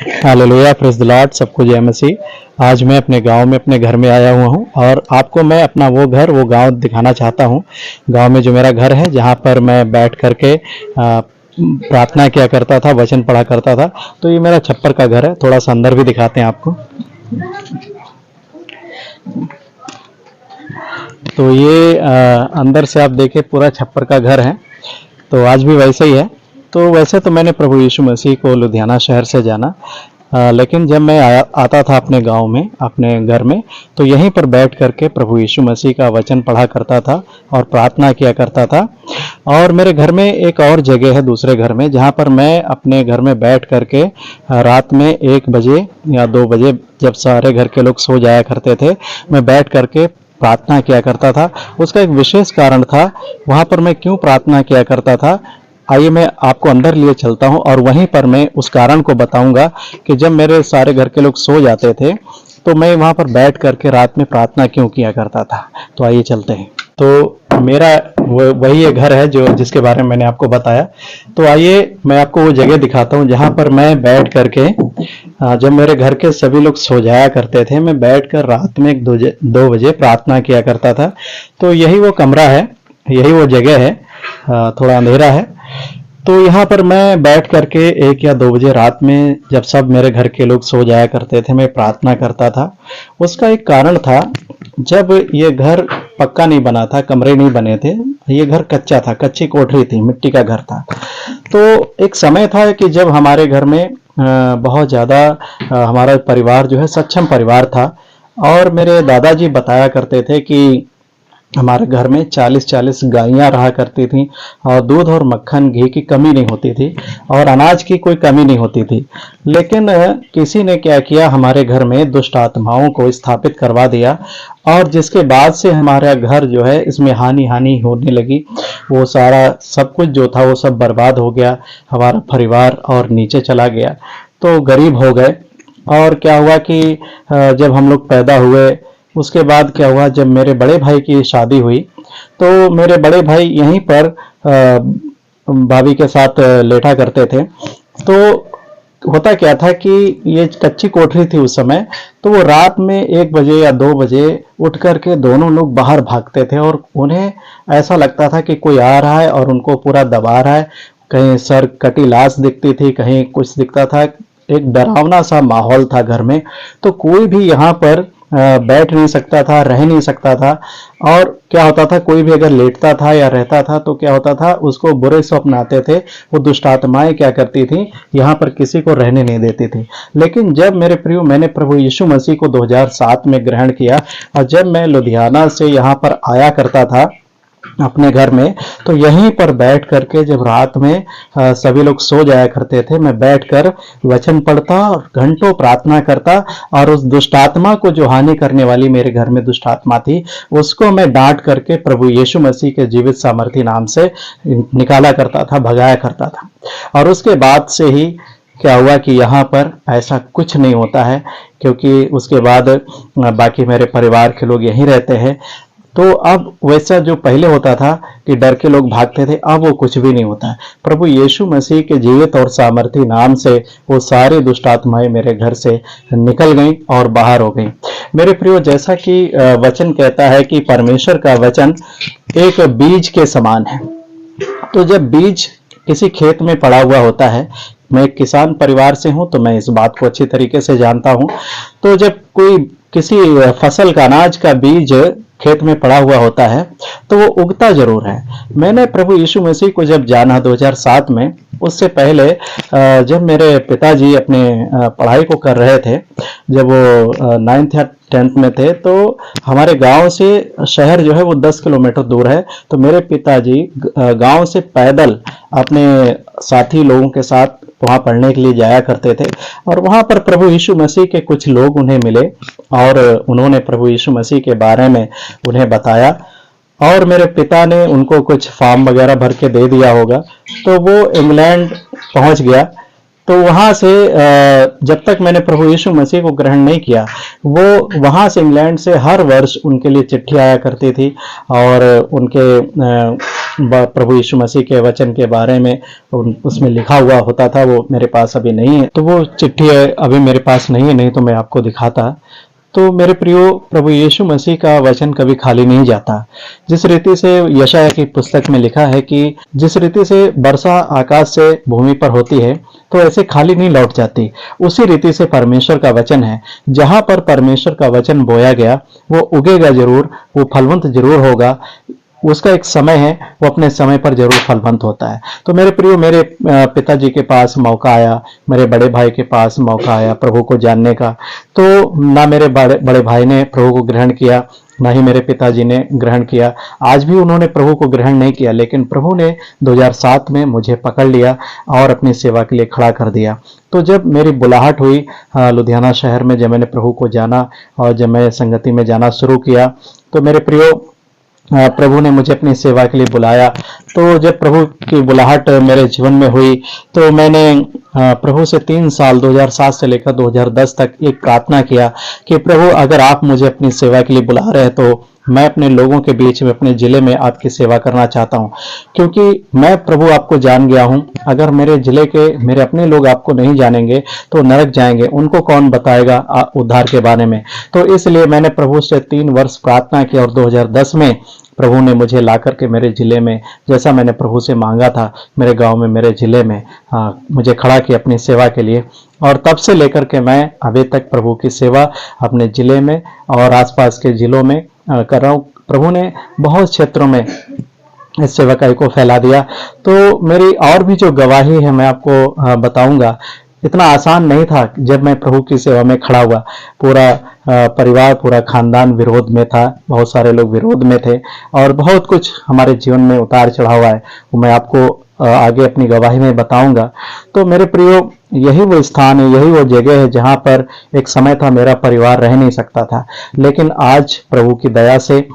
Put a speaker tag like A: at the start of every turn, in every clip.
A: Hallelujah, praise the Lord. सबको जय मसीह। आज मैं अपने गांव में अपने घर में आया हुआ हूं और आपको मैं अपना वो गांव दिखाना चाहता हूं। गांव में जो मेरा घर है, जहां पर मैं बैठ करके प्रार्थना किया करता था, वचन पढ़ा करता था। तो ये मेरा छप्पर का घर है। थोड़ा सा अंदर भी दिखाते हैं आपको। तो ये अंदर से आप देखें, पूरा छप्पर का घर है। तो आज भी वैसे ही है। तो वैसे तो मैंने प्रभु यीशु मसीह को लुधियाना शहर से जाना, लेकिन जब मैं आता था अपने गांव में, अपने घर में, तो यहीं पर बैठ करके प्रभु यीशु मसीह का वचन पढ़ा करता था और प्रार्थना किया करता था। और मेरे घर में एक और जगह है, दूसरे घर में, जहां पर मैं अपने घर में बैठ करके रात में 1 बजे या 2 बजे, जब सारे घर के लोग सो जाया करते थे, मैं बैठ करके प्रार्थना किया करता था। उसका एक विशेष कारण था। वहां पर मैं क्यों प्रार्थना किया करता था, आइए मैं आपको अंदर लिए चलता हूं और वहीं पर मैं उस कारण को बताऊंगा कि जब मेरे सारे घर के लोग सो जाते थे तो मैं वहां पर बैठ करके रात में प्रार्थना क्यों किया करता था। तो आइए चलते हैं। तो मेरा वही घर है जो जिसके बारे में मैंने आपको बताया। तो आइए मैं आपको वो जगह दिखाता हूँ जहां पर मैं बैठ करके, जब मेरे घर के सभी लोग सो जाया करते थे, मैं बैठ कर रात में 2 बजे प्रार्थना किया करता था। तो यही वो कमरा है, यही वो जगह है। थोड़ा अंधेरा है। तो यहाँ पर मैं बैठ करके 1 या 2 बजे रात में, जब सब मेरे घर के लोग सो जाया करते थे, मैं प्रार्थना करता था। उसका एक कारण था, जब ये घर पक्का नहीं बना था, कमरे नहीं बने थे, ये घर कच्चा था, कच्ची कोठरी थी, मिट्टी का घर था। तो एक समय था कि जब हमारे घर में बहुत ज़्यादा हमारा परिवार जो है सक्षम परिवार था। और मेरे दादाजी बताया करते थे कि हमारे घर में 40-40 गायें रहा करती थीं और दूध और मक्खन घी की कमी नहीं होती थी और अनाज की कोई कमी नहीं होती थी। लेकिन किसी ने क्या किया, हमारे घर में दुष्ट आत्माओं को स्थापित करवा दिया और जिसके बाद से हमारा घर जो है इसमें हानि होने लगी। वो सारा सब कुछ जो था वो सब बर्बाद हो गया। हमारा परिवार और नीचे चला गया, तो गरीब हो गए। और क्या हुआ कि जब हम लोग पैदा हुए, उसके बाद क्या हुआ, जब मेरे बड़े भाई की शादी हुई, तो मेरे बड़े भाई यहीं पर भाभी के साथ लेटा करते थे। तो होता क्या था कि ये कच्ची कोठरी थी उस समय। तो वो रात में 1 बजे या 2 बजे उठ करके दोनों लोग बाहर भागते थे और उन्हें ऐसा लगता था कि कोई आ रहा है और उनको पूरा दबा रहा है। कहीं सर कटी लाश दिखती थी, कहीं कुछ दिखता था। एक डरावना सा माहौल था घर में। तो कोई भी यहाँ पर बैठ नहीं सकता था, रह नहीं सकता था। और क्या होता था, कोई भी अगर लेटता था या रहता था तो क्या होता था, उसको बुरे स्वप्न आते थे। वो दुष्ट आत्माएं क्या करती थी, यहाँ पर किसी को रहने नहीं देती थी। लेकिन जब मेरे प्रियो, मैंने प्रभु यीशु मसीह को 2007 में ग्रहण किया और जब मैं लुधियाना से यहाँ पर आया करता था अपने घर में, तो यहीं पर बैठ करके जब रात में सभी लोग सो जाया करते थे, मैं बैठकर वचन पढ़ता और घंटों प्रार्थना करता। और उस दुष्ट आत्मा को, जो हानि करने वाली मेरे घर में दुष्ट आत्मा थी, उसको मैं डांट करके प्रभु यीशु मसीह के जीवित सामर्थी नाम से निकाला करता था, भगाया करता था। और उसके बाद से ही क्या हुआ कि यहाँ पर ऐसा कुछ नहीं होता है, क्योंकि उसके बाद बाकी मेरे परिवार के लोग यहीं रहते हैं। तो अब वैसा जो पहले होता था कि डर के लोग भागते थे, अब वो कुछ भी नहीं होता है। प्रभु यीशु मसीह के जीवित और सामर्थी नाम से वो सारी दुष्ट आत्माएं मेरे घर से निकल गईं और बाहर हो गईं। मेरे प्रियो, जैसा कि वचन कहता है कि परमेश्वर का वचन एक बीज के समान है। तो जब बीज किसी खेत में पड़ा हुआ होता है, मैं एक किसान परिवार से हूं तो मैं इस बात को अच्छी तरीके से जानता हूं। तो जब कोई किसी फसल का, अनाज का बीज खेत में पड़ा हुआ होता है तो वो उगता जरूर है। मैंने प्रभु यीशु मसीह को जब जाना 2007 में, उससे पहले जब मेरे पिताजी अपने पढ़ाई को कर रहे थे, जब वो 9th या 10th में थे, तो हमारे गांव से शहर जो है वो 10 किलोमीटर दूर है। तो मेरे पिताजी गांव से पैदल अपने साथी लोगों के साथ वहां पढ़ने के लिए जाया करते थे। और वहां पर प्रभु यीशु मसीह के कुछ लोग उन्हें मिले और उन्होंने प्रभु यीशु मसीह के बारे में उन्हें बताया। और मेरे पिता ने उनको कुछ फॉर्म वगैरह भर के दे दिया होगा। तो वो इंग्लैंड पहुंच गया तो वहां से जब तक मैंने प्रभु यीशु मसीह को ग्रहण नहीं किया, वो वहां से इंग्लैंड से हर वर्ष उनके लिए चिट्ठी आया करती थी और उनके प्रभु यीशु मसीह के वचन के बारे में उसमें लिखा हुआ होता था। वो मेरे पास अभी नहीं है, तो वो चिट्ठी अभी मेरे पास नहीं है, नहीं तो मैं आपको दिखाता। तो मेरे प्रियो, प्रभु यीशु मसीह का वचन कभी खाली नहीं जाता। जिस रीति से यशायाह की पुस्तक में लिखा है कि जिस रीति से वर्षा आकाश से भूमि पर होती है, तो ऐसे खाली नहीं लौट जाती, उसी रीति से परमेश्वर का वचन है। जहां पर परमेश्वर का वचन बोया गया, वो उगेगा जरूर, वो फलवंत जरूर होगा। उसका एक समय है, वो अपने समय पर जरूर फलवंत होता है। तो मेरे प्रियो, मेरे पिताजी के पास मौका आया, मेरे बड़े भाई के पास मौका आया प्रभु को जानने का। तो ना मेरे बड़े भाई ने प्रभु को ग्रहण किया, ना ही मेरे पिताजी ने ग्रहण किया। आज भी उन्होंने प्रभु को ग्रहण नहीं किया, लेकिन प्रभु ने 2007 में मुझे पकड़ लिया और अपनी सेवा के लिए खड़ा कर दिया। तो जब मेरी बुलाहट हुई लुधियाना शहर में, जब मैंने प्रभु को जाना और जब मैं संगति में जाना शुरू किया, तो मेरे प्रियो, प्रभु ने मुझे अपनी सेवा के लिए बुलाया। तो जब प्रभु की बुलाहट मेरे जीवन में हुई, तो मैंने प्रभु से 3 साल 2007 से लेकर 2010 तक एक प्रार्थना किया कि प्रभु, अगर आप मुझे अपनी सेवा के लिए बुला रहे हैं, तो मैं अपने लोगों के बीच में, अपने जिले में आपकी सेवा करना चाहता हूं, क्योंकि मैं प्रभु आपको जान गया हूं। अगर मेरे जिले के मेरे अपने लोग आपको नहीं जानेंगे तो नरक जाएंगे, उनको कौन बताएगा उद्धार के बारे में। तो इसलिए मैंने प्रभु से 3 वर्ष प्रार्थना की और 2010 में प्रभु ने मुझे ला करके मेरे जिले में, जैसा मैंने प्रभु से मांगा था, मेरे गांव में, मेरे जिले में मुझे खड़ा किया अपनी सेवा के लिए। और तब से लेकर के मैं अभी तक प्रभु की सेवा अपने जिले में और आसपास के जिलों में कर रहा हूँ। प्रभु ने बहुत क्षेत्रों में इस सेवकाई को फैला दिया। तो मेरी और भी जो गवाही है मैं आपको बताऊंगा। इतना आसान नहीं था जब मैं प्रभु की सेवा में खड़ा हुआ। पूरा परिवार, पूरा खानदान विरोध में था, बहुत सारे लोग विरोध में थे और बहुत कुछ हमारे जीवन में उतार चढ़ाव है, वो मैं आपको आगे अपनी गवाही में बताऊंगा। तो मेरे प्रियो, यही वो स्थान है, यही वो जगह है जहां पर एक समय था मेरा परिवार रह नहीं सकता था, लेकिन आज प्रभु की दया से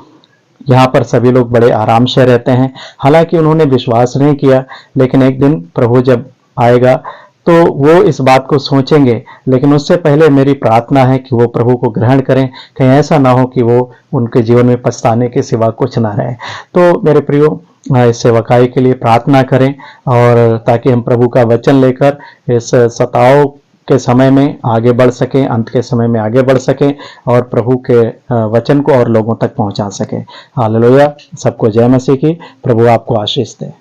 A: यहाँ पर सभी लोग बड़े आराम से रहते हैं। हालांकि उन्होंने विश्वास नहीं किया, लेकिन एक दिन प्रभु जब आएगा तो वो इस बात को सोचेंगे। लेकिन उससे पहले मेरी प्रार्थना है कि वो प्रभु को ग्रहण करें, कहीं ऐसा ना हो कि वो उनके जीवन में पछताने के सिवा कुछ ना रहे। तो मेरे प्रियो, इस सेवकाई के लिए प्रार्थना करें और ताकि हम प्रभु का वचन लेकर इस सताव के समय में आगे बढ़ सकें, अंत के समय में आगे बढ़ सकें और प्रभु के वचन को और लोगों तक पहुंचा सकें। हालेलुया। सबको जय मसीह की। प्रभु आपको आशीष दे।